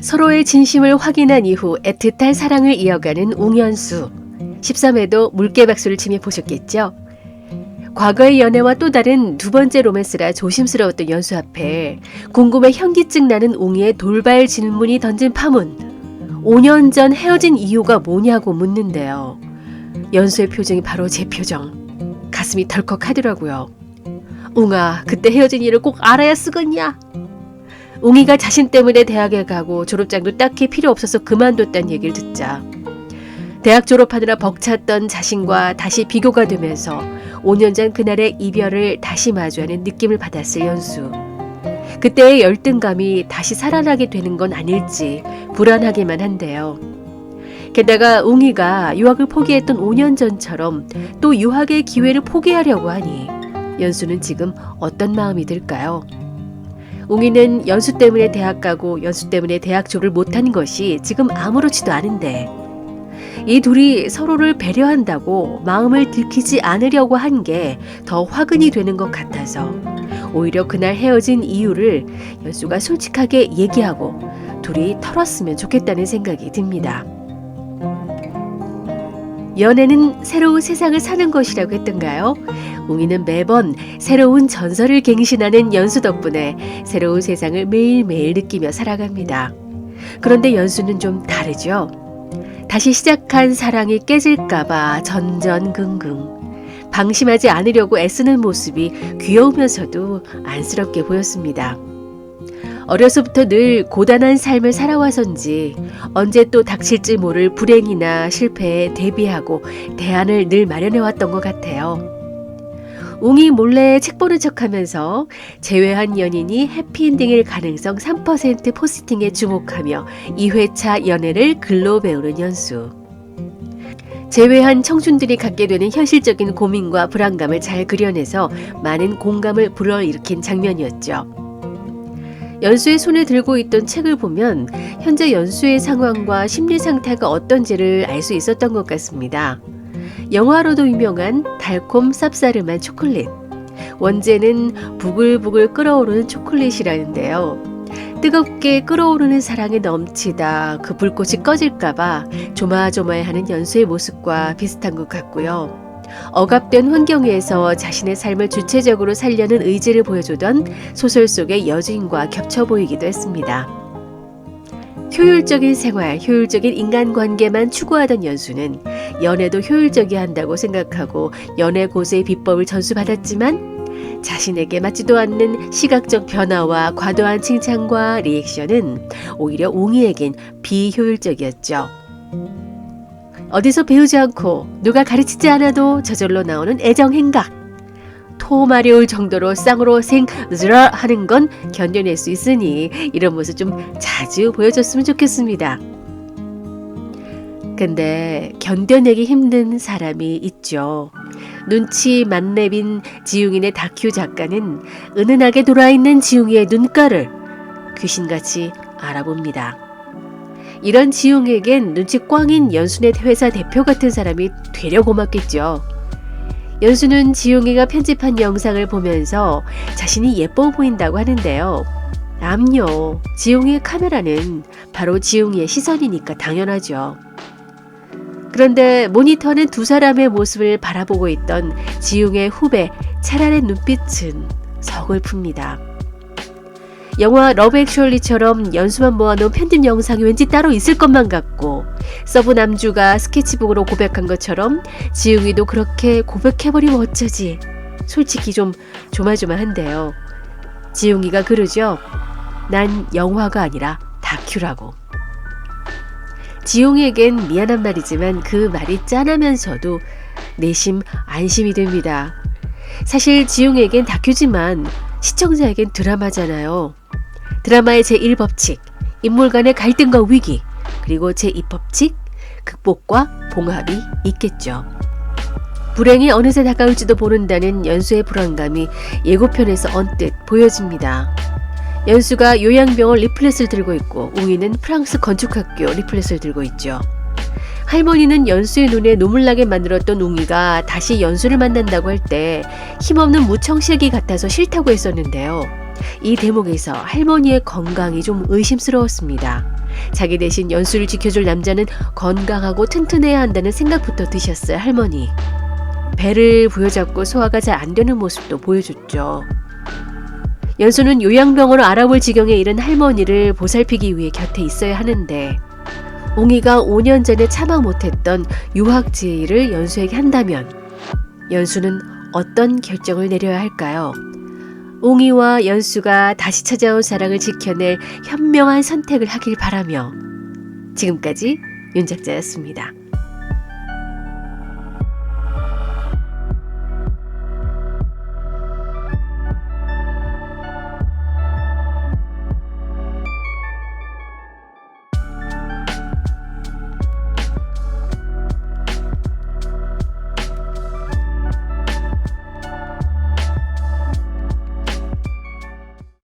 서로의 진심을 확인한 이후 애틋할 사랑을 이어가는 웅연수. 13회도 물개박수를 치며 보셨겠죠? 과거의 연애와 또 다른 두 번째 로맨스라 조심스러웠던 연수 앞에 궁금해 현기증 나는 웅이의 돌발 질문이 던진 파문. 5년 전 헤어진 이유가 뭐냐고 묻는데요. 연수의 표정이 바로 제 표정. 가슴이 덜컥하더라고요. 웅아, 그때 헤어진 이유를 꼭 알아야 쓰겠냐? 웅이가 자신 때문에 대학에 가고 졸업장도 딱히 필요 없어서 그만뒀다는 얘기를 듣자 대학 졸업하느라 벅찼던 자신과 다시 비교가 되면서 5년 전 그날의 이별을 다시 마주하는 느낌을 받았을 연수. 그때의 열등감이 다시 살아나게 되는 건 아닐지 불안하기만 한데요. 게다가 웅이가 유학을 포기했던 5년 전처럼 또 유학의 기회를 포기하려고 하니 연수는 지금 어떤 마음이 들까요? 웅이는 연수 때문에 대학 가고 연수 때문에 대학 졸업을 못한 것이 지금 아무렇지도 않은데 이 둘이 서로를 배려한다고 마음을 들키지 않으려고 한 게 더 화근이 되는 것 같아서 오히려 그날 헤어진 이유를 연수가 솔직하게 얘기하고 둘이 털었으면 좋겠다는 생각이 듭니다. 연애는 새로운 세상을 사는 것이라고 했던가요? 웅이는 매번 새로운 전설을 갱신하는 연수 덕분에 새로운 세상을 매일매일 느끼며 살아갑니다. 그런데 연수는 좀 다르죠. 다시 시작한 사랑이 깨질까봐 전전긍긍. 방심하지 않으려고 애쓰는 모습이 귀여우면서도 안쓰럽게 보였습니다. 어려서부터 늘 고단한 삶을 살아와서인지 언제 또 닥칠지 모를 불행이나 실패에 대비하고 대안을 늘 마련해왔던 것 같아요. 웅이 몰래 책 보는 척하면서 재회한 연인이 해피엔딩일 가능성 3% 포스팅에 주목하며 2회차 연애를 글로 배우는 연수. 재회한 청춘들이 갖게 되는 현실적인 고민과 불안감을 잘 그려내서 많은 공감을 불어일으킨 장면이었죠. 연수의 손에 들고 있던 책을 보면 현재 연수의 상황과 심리 상태가 어떤지를 알 수 있었던 것 같습니다. 영화로도 유명한 달콤 쌉싸름한 초콜릿. 원제는 부글부글 끓어오르는 초콜릿이라는데요. 뜨겁게 끓어오르는 사랑에 넘치다 그 불꽃이 꺼질까봐 조마조마해하는 연수의 모습과 비슷한 것 같고요. 억압된 환경에서 자신의 삶을 주체적으로 살려는 의지를 보여주던 소설 속의 여주인과 겹쳐 보이기도 했습니다. 효율적인 생활, 효율적인 인간관계만 추구하던 연수는 연애도 효율적이어야 한다고 생각하고 연애 고수의 비법을 전수받았지만 자신에게 맞지도 않는 시각적 변화와 과도한 칭찬과 리액션은 오히려 웅이에겐 비효율적이었죠. 어디서 배우지 않고 누가 가르치지 않아도 저절로 나오는 애정 행각. 토 마려울 정도로 쌍으로 생으라 하는 건 견뎌낼 수 있으니 이런 모습 좀 자주 보여줬으면 좋겠습니다. 근데 견뎌내기 힘든 사람이 있죠. 눈치 만렙인 지웅이네 다큐 작가는 은은하게 돌아있는 지웅이의 눈가를 귀신같이 알아봅니다. 이런 지웅에겐 눈치 꽝인 연수네 회사 대표 같은 사람이 되려 고맙겠죠. 연수는 지웅이가 편집한 영상을 보면서 자신이 예뻐 보인다고 하는데요. 암요, 지웅이의 카메라는 바로 지웅이의 시선이니까 당연하죠. 그런데 모니터는 두 사람의 모습을 바라보고 있던 지웅의 후배 차라의 눈빛은 서글픕니다. 영화 러브 액츄얼리처럼 연수만 모아놓은 편집 영상이 왠지 따로 있을 것만 같고 서브 남주가 스케치북으로 고백한 것처럼 지웅이도 그렇게 고백해버리면 어쩌지. 솔직히 좀 조마조마한데요. 지웅이가 그러죠. 난 영화가 아니라 다큐라고. 지웅에겐 미안한 말이지만 그 말이 짠하면서도 내심 안심이 됩니다. 사실 지웅에겐 다큐지만 시청자에겐 드라마잖아요. 드라마의 제1법칙, 인물 간의 갈등과 위기, 그리고 제2법칙, 극복과 봉합이 있겠죠. 불행이 어느새 다가올지도 모른다는 연수의 불안감이 예고편에서 언뜻 보여집니다. 연수가 요양병원 리플렛을 들고 있고 웅이는 프랑스 건축학교 리플렛을 들고 있죠. 할머니는 연수의 눈에 눈물 나게 만들었던 웅이가 다시 연수를 만난다고 할 때 힘없는 무청실기 같아서 싫다고 했었는데요. 이 대목에서 할머니의 건강이 좀 의심스러웠습니다. 자기 대신 연수를 지켜줄 남자는 건강하고 튼튼해야 한다는 생각부터 드셨어요, 할머니. 배를 부여잡고 소화가 잘 안 되는 모습도 보여줬죠. 연수는 요양병원을 알아볼 지경에 이른 할머니를 보살피기 위해 곁에 있어야 하는데 옹이가 5년 전에 참아 못했던 유학 제의를 연수에게 한다면 연수는 어떤 결정을 내려야 할까요? 옹이와 연수가 다시 찾아온 사랑을 지켜낼 현명한 선택을 하길 바라며 지금까지 윤작자였습니다.